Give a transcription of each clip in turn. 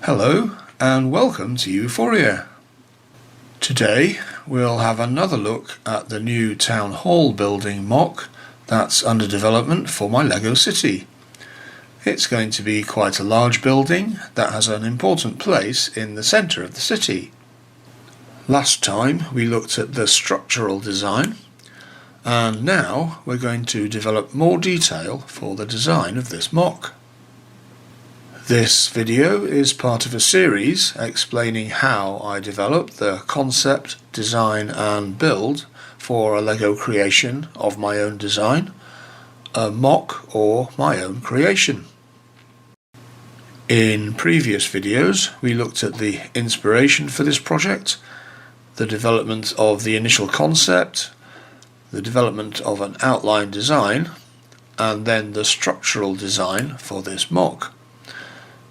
Hello and welcome to Euphoria. Today we'll have another look at the new Town Hall building MOC that's under development for my LEGO city. It's going to be quite a large building that has an important place in the centre of the city. Last time we looked at the structural design, and now we're going to develop more detail for the design of this MOC. This video is part of a series explaining how I developed the concept, design and build for a LEGO creation of my own design, a MOC or my own creation. In previous videos we looked at the inspiration for this project, the development of the initial concept, the development of an outline design, and then the structural design for this MOC.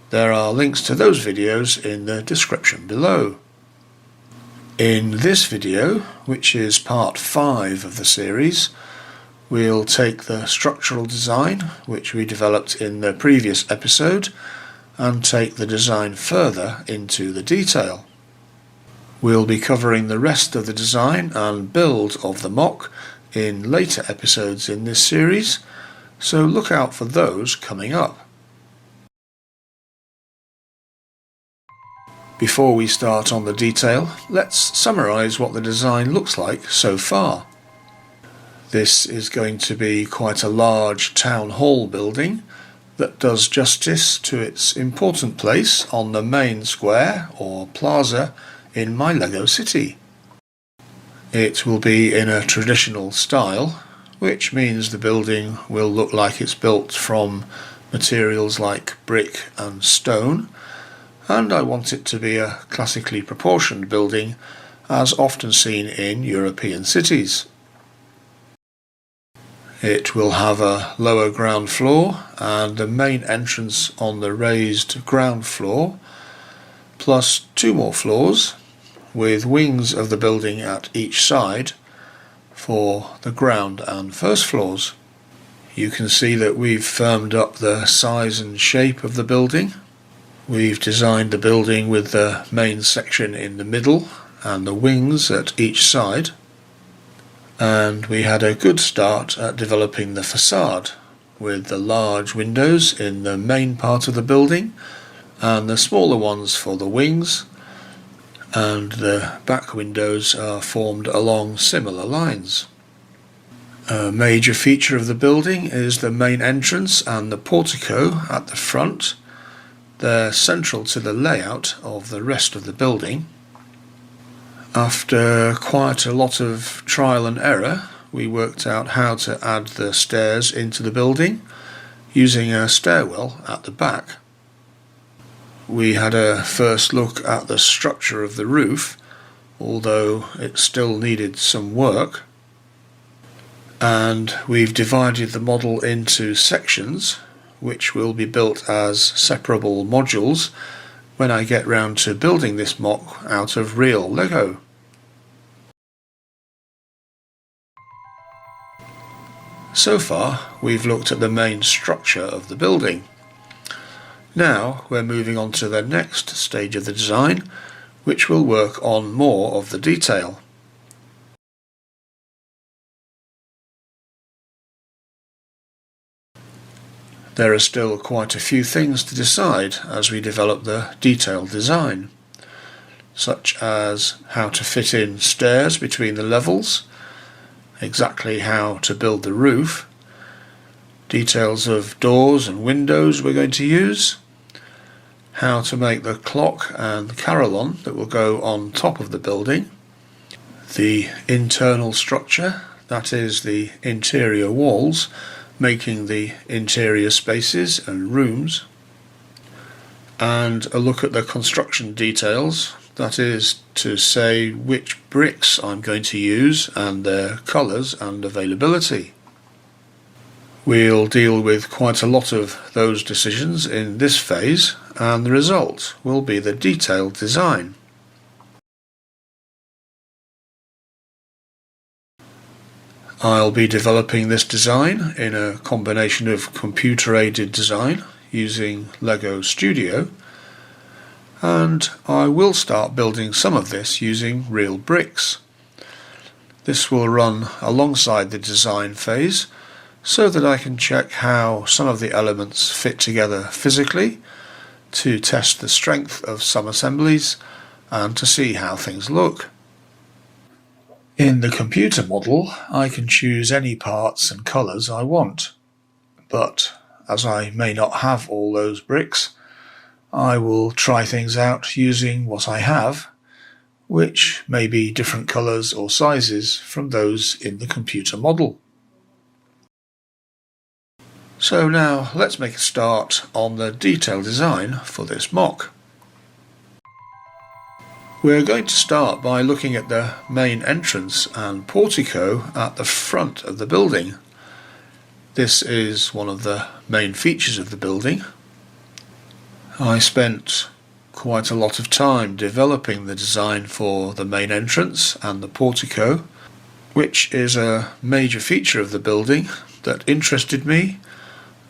There are links to those videos in the description below. In this video, which is part 5 of the series, we'll take the structural design, which we developed in the previous episode, and take the design further into the detail. We'll be covering the rest of the design and build of the MOC in later episodes in this series, so look out for those coming up. Before we start on the detail, let's summarise what the design looks like so far. This is going to be quite a large town hall building that does justice to its important place on the main square or plaza in my LEGO city. It will be in a traditional style, which means the building will look like it's built from materials like brick and stone, and I want it to be a classically proportioned building as often seen in European cities. It will have a lower ground floor and the main entrance on the raised ground floor, plus 2 more floors with wings of the building at each side for the ground and first floors. You can see that we've firmed up the size and shape of the building. We've designed the building with the main section in the middle and the wings at each side, and we had a good start at developing the façade with the large windows in the main part of the building and the smaller ones for the wings, and the back windows are formed along similar lines. A major feature of the building is the main entrance and the portico at the front. They're central to the layout of the rest of the building. After quite a lot of trial and error, we worked out how to add the stairs into the building using a stairwell at the back. We had a first look at the structure of the roof, although it still needed some work, and we've divided the model into sections which will be built as separable modules when I get round to building this MOC out of real LEGO. So far we've looked at the main structure of the building. Now we're moving on to the next stage of the design, which will work on more of the detail. There are still quite a few things to decide as we develop the detailed design, such as how to fit in stairs between the levels, exactly how to build the roof, details of doors and windows we're going to use, how to make the clock and carillon that will go on top of the building, the internal structure, that is the interior walls, making the interior spaces and rooms, and a look at the construction details, that is to say which bricks I'm going to use and their colours and availability. We'll deal with quite a lot of those decisions in this phase, and the result will be the detailed design. I'll be developing this design in a combination of computer-aided design using LEGO Studio and I will start building some of this using real bricks. This will run alongside the design phase so that I can check how some of the elements fit together physically, to test the strength of some assemblies and to see how things look. In the computer model I can choose any parts and colours I want, but as I may not have all those bricks, I will try things out using what I have, which may be different colours or sizes from those in the computer model. So now let's make a start on the detail design for this MOC. We're going to start by looking at the main entrance and portico at the front of the building. This is one of the main features of the building. I spent quite a lot of time developing the design for the main entrance and the portico, which is a major feature of the building that interested me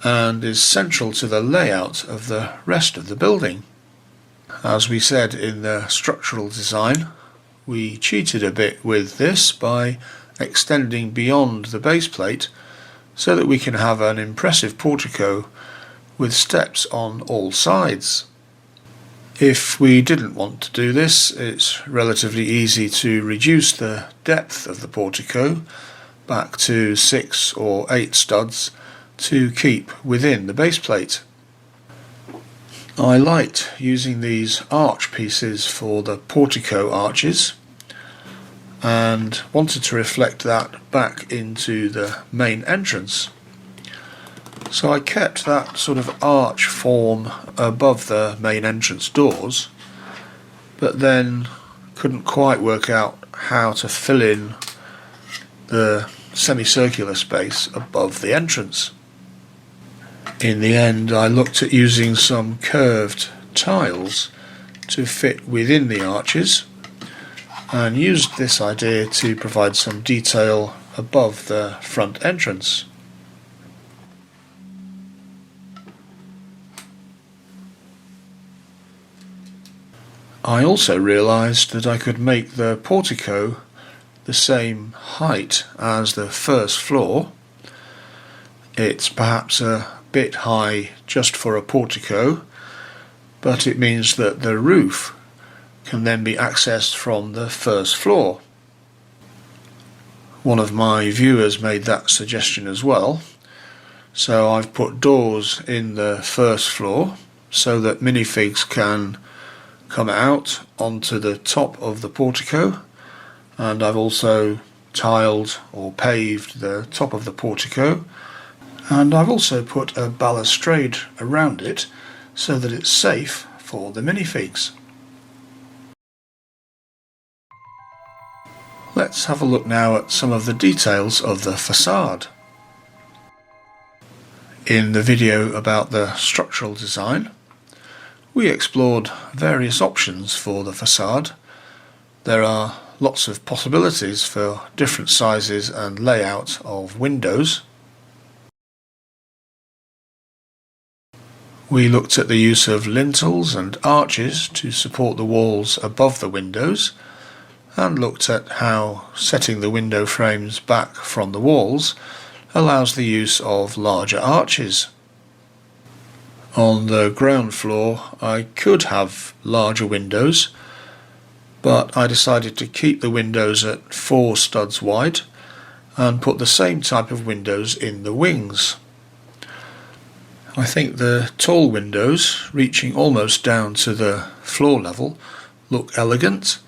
and is central to the layout of the rest of the building. As we said in the structural design, we cheated a bit with this by extending beyond the base plate so that we can have an impressive portico with steps on all sides. If we didn't want to do this, it's relatively easy to reduce the depth of the portico back to 6 or 8 studs to keep within the base plate. I liked using these arch pieces for the portico arches and wanted to reflect that back into the main entrance. So I kept that sort of arch form above the main entrance doors, but then couldn't quite work out how to fill in the semicircular space above the entrance. In the end, I looked at using some curved tiles to fit within the arches and used this idea to provide some detail above the front entrance. I also realised that I could make the portico the same height as the first floor. It's perhaps a bit high just for a portico, but it means that the roof can then be accessed from the first floor. One of my viewers made that suggestion as well, so I've put doors in the first floor so that minifigs can come out onto the top of the portico, and I've also tiled or paved the top of the portico, and I've also put a balustrade around it so that it's safe for the minifigs. Let's have a look now at some of the details of the façade. In the video about the structural design, we explored various options for the façade. There are lots of possibilities for different sizes and layout of windows. We looked at the use of lintels and arches to support the walls above the windows, and looked at how setting the window frames back from the walls allows the use of larger arches. On the ground floor I could have larger windows, but I decided to keep the windows at 4 studs wide and put the same type of windows in the wings. I think the tall windows, reaching almost down to the floor level, look elegant,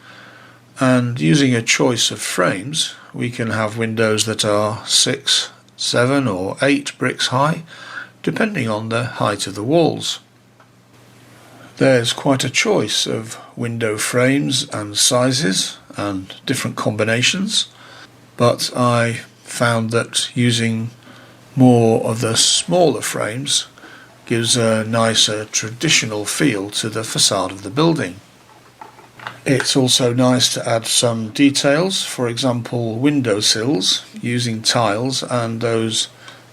and using a choice of frames we can have windows that are 6, 7 or 8 bricks high, depending on the height of the walls. There's quite a choice of window frames and sizes and different combinations, but I found that using more of the smaller frames gives a nicer traditional feel to the facade of the building. It's also nice to add some details, for example window sills using tiles and those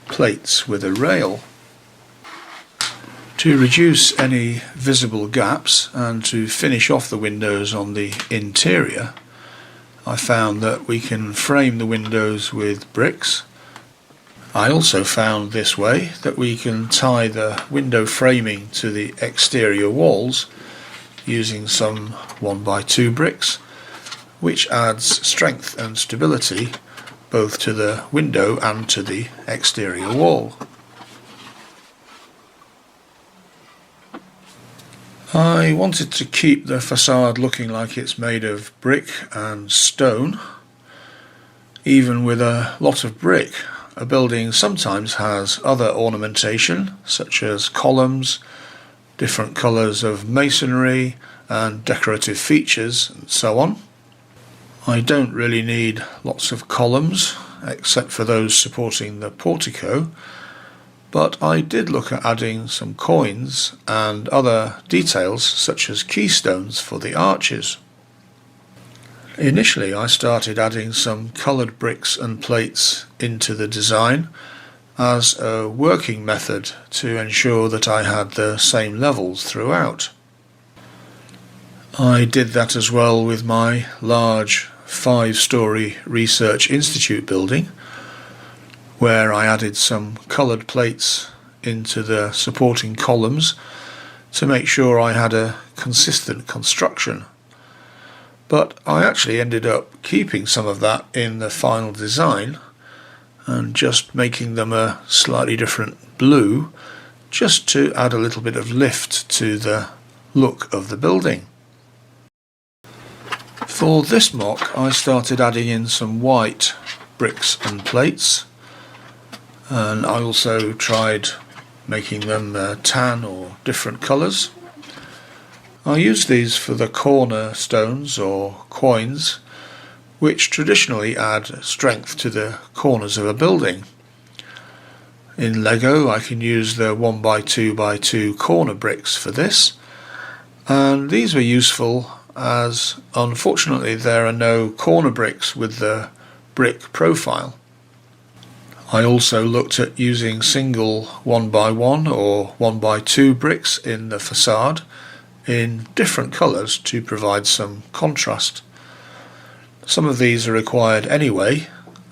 plates with a rail. To reduce any visible gaps and to finish off the windows on the interior, I found that we can frame the windows with bricks. I also found this way that we can tie the window framing to the exterior walls using some 1x2 bricks, which adds strength and stability both to the window and to the exterior wall. I wanted to keep the facade looking like it's made of brick and stone. Even with a lot of brick, a building sometimes has other ornamentation, such as columns, different colours of masonry and decorative features and so on. I don't really need lots of columns, except for those supporting the portico, but I did look at adding some coins and other details such as keystones for the arches. Initially I started adding some coloured bricks and plates into the design as a working method to ensure that I had the same levels throughout. I did that as well with my large 5-storey research institute building, where I added some coloured plates into the supporting columns to make sure I had a consistent construction. But I actually ended up keeping some of that in the final design and just making them a slightly different blue, just to add a little bit of lift to the look of the building. For this MOC I started adding in some white bricks and plates, and I also tried making them tan or different colours. I used these for the corner stones or coins, which traditionally add strength to the corners of a building. In Lego I can use the 1x2x2 corner bricks for this, and these were useful as unfortunately there are no corner bricks with the brick profile. I also looked at using single 1x1 or 1x2 bricks in the facade in different colours to provide some contrast. Some of these are required anyway,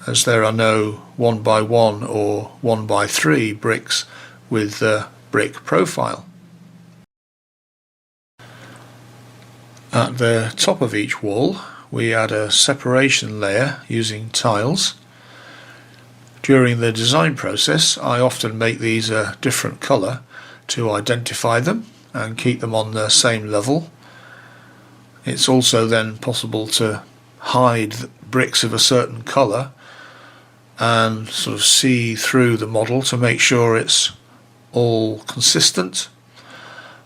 as there are no 1x1 or 1x3 bricks with the brick profile. At the top of each wall we add a separation layer using tiles. During the design process I often make these a different colour to identify them and keep them on the same level. It's also then possible to hide bricks of a certain colour and sort of see through the model to make sure it's all consistent.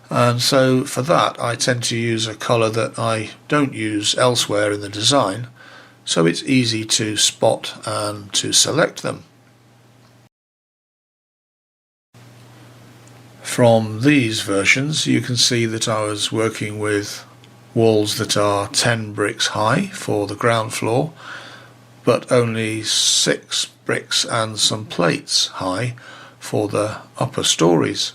And so for that I tend to use a colour that I don't use elsewhere in the design, so it's easy to spot and to select them. From these versions you can see that I was working with walls that are 10 bricks high for the ground floor, but only 6 bricks and some plates high for the upper stories.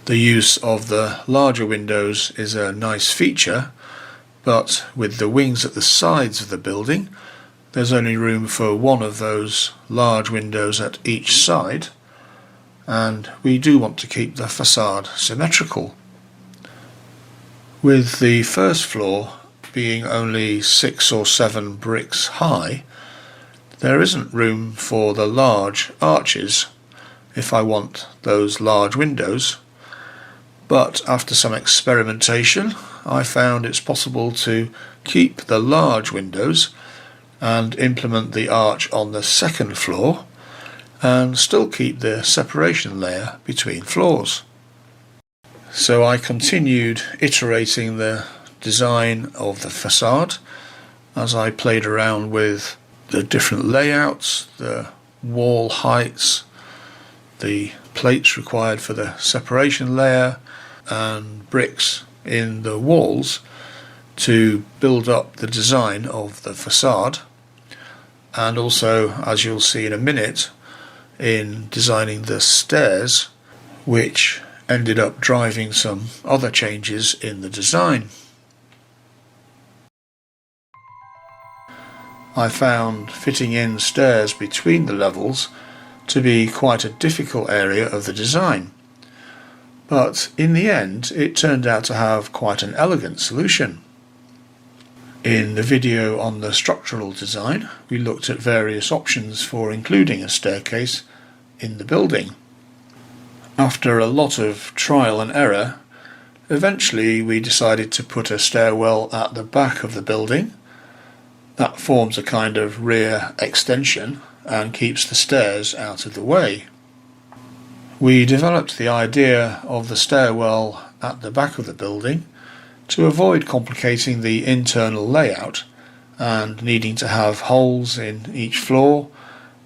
The use of the larger windows is a nice feature, but with the wings at the sides of the building there's only room for one of those large windows at each side, and we do want to keep the facade symmetrical. With the first floor being only 6 or 7 bricks high, there isn't room for the large arches if I want those large windows, but after some experimentation I found it's possible to keep the large windows and implement the arch on the second floor and still keep the separation layer between floors. So I continued iterating the design of the facade as I played around with the different layouts, the wall heights, the plates required for the separation layer, and bricks in the walls to build up the design of the facade, and also, as you'll see in a minute, in designing the stairs which ended up driving some other changes in the design. I found fitting in stairs between the levels to be quite a difficult area of the design, but in the end it turned out to have quite an elegant solution. In the video on the structural design, we looked at various options for including a staircase in the building. After a lot of trial and error, eventually we decided to put a stairwell at the back of the building. That forms a kind of rear extension and keeps the stairs out of the way. We developed the idea of the stairwell at the back of the building to avoid complicating the internal layout and needing to have holes in each floor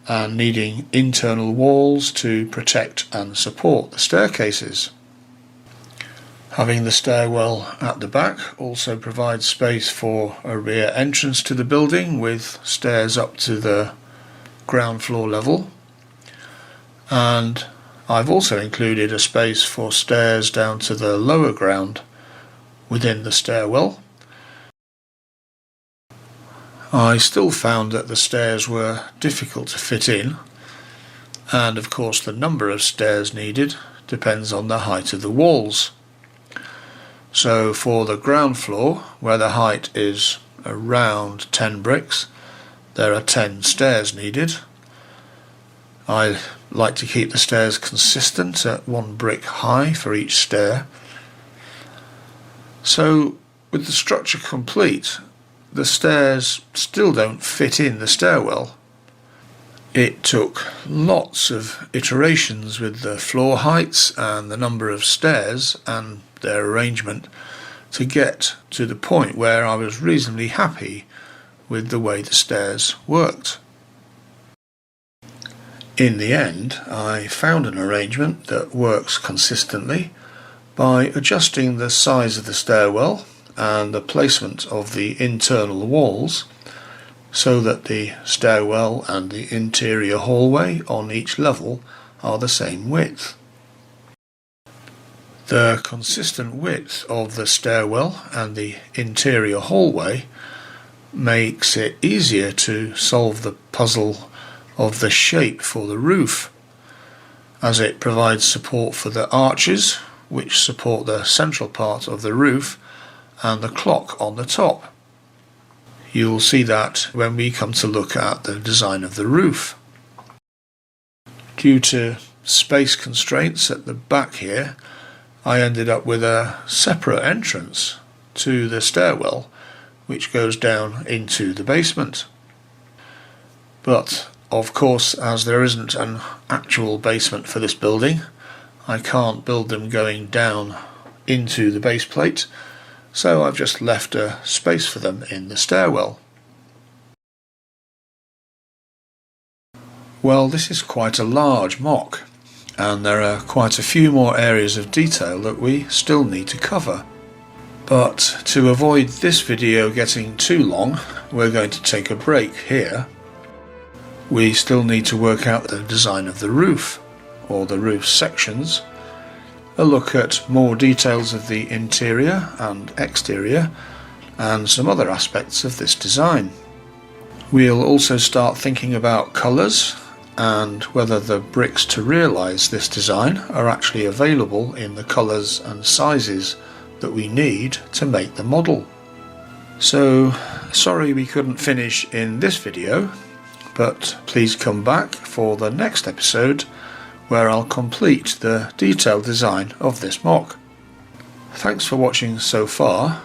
and needing internal walls to protect and support the staircases. Having the stairwell at the back also provides space for a rear entrance to the building with stairs up to the ground floor level, and I've also included a space for stairs down to the lower ground within the stairwell. I still found that the stairs were difficult to fit in, and of course the number of stairs needed depends on the height of the walls. So for the ground floor, where the height is around 10 bricks, there are 10 stairs needed. I like to keep the stairs consistent at 1 brick high for each stair. So with the structure complete, the stairs still don't fit in the stairwell. It took lots of iterations with the floor heights and the number of stairs and their arrangement to get to the point where I was reasonably happy with the way the stairs worked. In the end, I found an arrangement that works consistently by adjusting the size of the stairwell and the placement of the internal walls so that the stairwell and the interior hallway on each level are the same width. The consistent width of the stairwell and the interior hallway makes it easier to solve the puzzle of the shape for the roof, as it provides support for the arches, which support the central part of the roof, and the clock on the top. You'll see that when we come to look at the design of the roof. Due to space constraints at the back here, I ended up with a separate entrance to the stairwell which goes down into the basement. But of course, as there isn't an actual basement for this building, I can't build them going down into the base plate, so I've just left a space for them in the stairwell. Well, this is quite a large MOC, and there are quite a few more areas of detail that we still need to cover. But to avoid this video getting too long, we're going to take a break here. We still need to work out the design of the roof, or the roof sections, a look at more details of the interior and exterior, and some other aspects of this design. We'll also start thinking about colours and whether the bricks to realise this design are actually available in the colours and sizes that we need to make the model. So, sorry we couldn't finish in this video, but please come back for the next episode where I'll complete the detailed design of this MOC. Thanks for watching so far.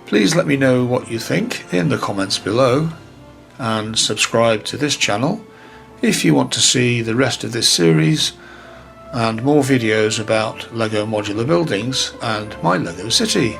Please let me know what you think in the comments below, and subscribe to this channel if you want to see the rest of this series and more videos about LEGO modular buildings and my LEGO city.